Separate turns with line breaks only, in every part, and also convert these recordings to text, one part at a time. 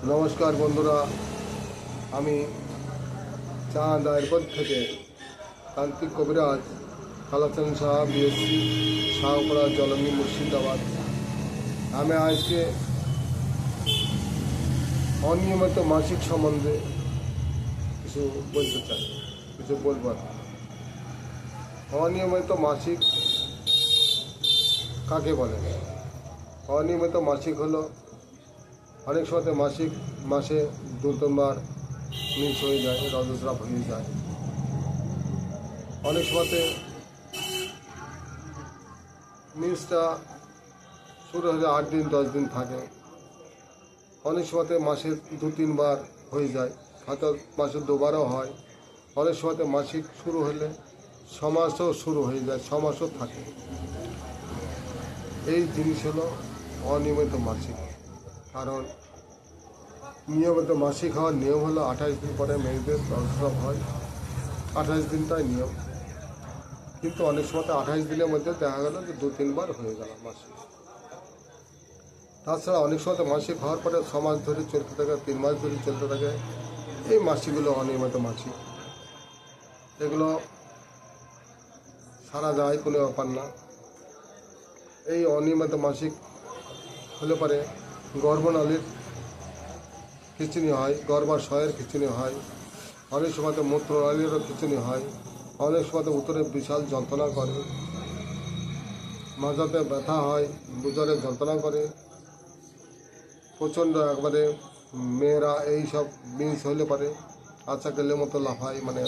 নমস্কার বন্ধুরা, আমি চাঁদ আয়ুর্বেদ থেকে তান্ত্রিক কবিরাজ কালাচান শাহ, বিএসসি, শাহপাড়া, জলঙ্গি, মুর্শিদাবাদ। আমি আজকে অনিয়মিত মাসিক সম্বন্ধে কিছু বলতে চাই, কিছু বলবার। অনিয়মিত মাসিক কাকে বলে? অনিয়মিত মাসিক হলো অনেক সময় মাসে দু তিনবার মিস হয়ে যায়, রজস্রাব হয়ে যায়। অনেক সময় মিসটা শুরু হলে 8 দিন 10 দিন থাকে। অনেক সময় মাসে 2-3 বার হয়ে যায়, হয়তো মাসে 2 বারও হয়। অনেক সময় মাসিক শুরু হলে 6 মাসও শুরু হয়ে যায়, 6 মাসও থাকে। এই জিনিস হলো অনিয়মিত মাসিক। কারণ নিয়মিত মাসিক হওয়ার নিয়ম হলো 28 দিন পরে মেয়েদের রজস্রাব হয়। 28 দিনটাই নিয়ম, কিন্তু অনেক সময় 28 দিনের মধ্যে দেখা গেল যে 2-3 বার হয়ে গেল মাসিক। তাছাড়া অনেক সময় মাসিক হওয়ার পরে 6 মাস ধরে চলতে থাকে, 3 মাস ধরে চলতে থাকে। এই মাসিকগুলো অনিয়মিত মাসিক। এগুলো সারা যায় কোনো ব্যাপার না। এই অনিয়মিত মাসিক হলে পরে গর্ভনালীর খিঁচুনি হয়, গর্ভাশয়ের খিঁচুনি হয়, অনেক সময় মূত্রনালীরও খিঁচুনি হয়, অনেক সময় উত্তরে বিশাল যন্ত্রণা করে, মাজাতে ব্যথা হয়, বুঝরে যন্ত্রণা করে প্রচণ্ড। একবারে মেয়েরা এই সব মিস হলে পারে আচ্ছা গেলে মতো লাফায়, মানে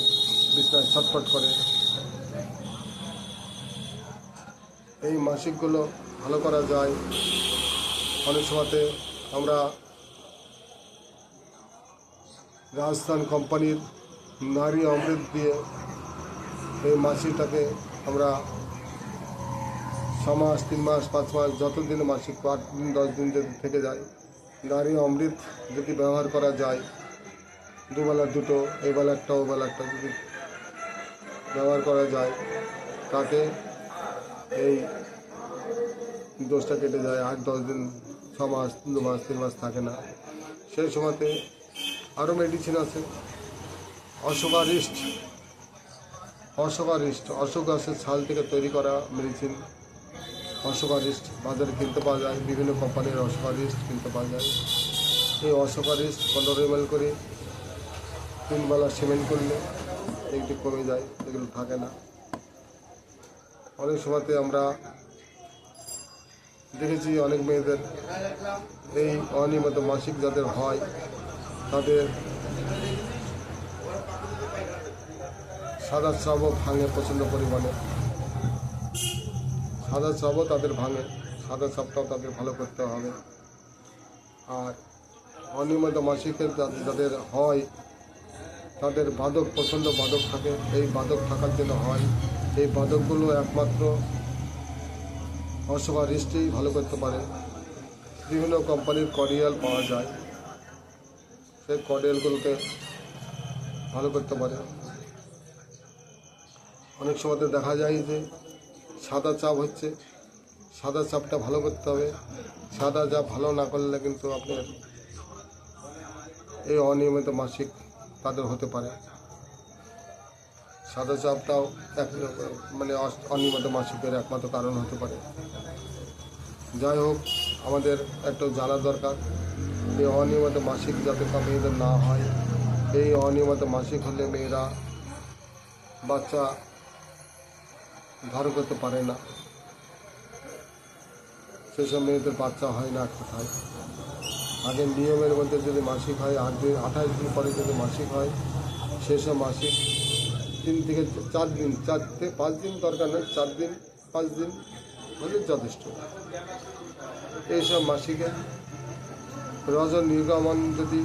বিছনায় ছটফট করে। এই মাসিকগুলো ভালো করা যায়। অনেক সময়তে আমরা রাজস্থান কোম্পানির নারী অমৃত দিয়ে এই মাসিকটাকে আমরা 6 মাস 3 মাস 5 মাস যতদিন মাসিক 8 দিন 10 দিন যদি থেকে যায়, নারী অমৃত যদি ব্যবহার করা যায়, দুবেলা দুটো, এবেলা একটা ওবেলা একটা যদি ব্যবহার করা যায়, তাতে এই দোষটা কেটে যায়। 8-10 দিন, 6 মাস 2 মাস 3 মাস থাকে না। সেই সময়তে আরও মেডিসিন আছে। অশোকারিস্ট অশোক গাছের ছাল থেকে তৈরি করা মেডিসিন অশোকারিস্ট বাজারে কিনতে পাওয়া যায়। বিভিন্ন কোম্পানির অশোকারিস্ট কিনতে পাওয়া যায়। এই অশোকারিস্ট 15 ml করে 3 বেলা সেবন করলে একটু কমে যায়, এগুলো থাকে না। অনেক সময়তে আমরা দেখেছি অনেক মেয়েদের এই অনিয়মিত মাসিক যাদের হয়, তাদের সাদা স্রাবও ভাঙে প্রচণ্ড পরিমাণে। সাদা স্রাবও তাদের ভাঙে, সাদা স্রাবটাও তাদের ভালো করতে হবে। আর অনিয়মিত মাসিকের যাদের হয়, তাদের বাদক, প্রচণ্ড বাদক থাকে। এই বাদক থাকার জন্য হয়। এই বাদকগুলো একমাত্র অশোকারিস্টই ভালো করতে পারে। বিভিন্ন কোম্পানির কডিয়াল পাওয়া যায়, সেই কডিয়ালগুলোকে ভালো করতে পারে। অনেক সময় দেখা যায় যে সাদা চাপ হচ্ছে, সাদা চাপটা ভালো করতে হবে। সাদা চাপ ভালো না করলে কিন্তু আপনার এই অনিয়মিত মাসিক তাদের হতে পারে। সাদা চাপটাও মানে অনিয়মিত মাসিকের একমাত্র কারণ হতে পারে। যাই হোক, আমাদের একটু জানা দরকার এই অনিয়মিত মাসিক যাতে মেয়েদের না হয়। এই অনিয়মিত মাসিক হলে মেয়েরা বাচ্চা ধারণ করতে পারে না। সেসব মেয়েদের বাচ্চা হয় না কোথায়। আগে নিয়মের মধ্যে যদি মাসিক হয় 8 দিন 28 দিন পরে যদি মাসিক হয়, সেসব মাসিক 3 থেকে 4 দিন, 4 থেকে 5 দিন দরকার নেই, 4 দিন 5 দিন হলে যথেষ্ট। এইসব মাসিকে রজন নির্গমন যদি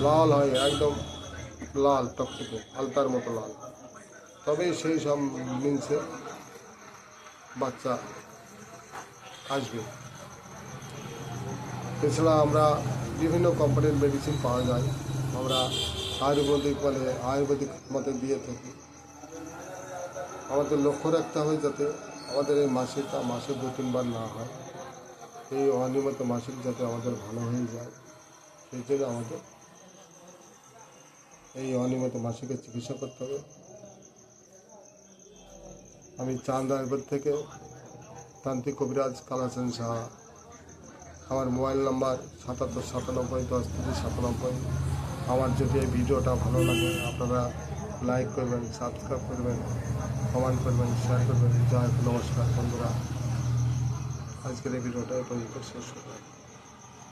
লাল হয়, একদম লাল টকটকে আলতার মতো লাল, তবেই সেই সব মিনসে বাচ্চা আসবে। এছাড়া আমরা বিভিন্ন কোম্পানির মেডিসিন পাওয়া যায়, আমরা আয়ুর্বেদিক মতে দিয়ে থাকি। আমাদের লক্ষ্য রাখতে হবে যাতে আমাদের এই মাসিকটা মাসে 2-3 বার না হয়। এই অনিয়মিত মাসিক যাতে আমাদের ভালো হয়ে যায়, সেই জন্য আমাদের এই অনিয়মিত মাসিকের চিকিৎসা করতে হবে। আমি চাঁদাইপুর থেকে তান্ত্রিক কবিরাজ কালাচাঁদ সাহা। আমার মোবাইল নাম্বার 7797 10 30 97। আমার যদি এই ভিডিওটা ভালো লাগে আপনারা লাইক করবেন, সাবস্ক্রাইব করবেন, কমেন্ট করবেন, শেয়ার করবেন। জয়, নমস্কার বন্ধুরা, আজকের এই ভিডিওটা এই পর্যন্ত শেষ করবেন।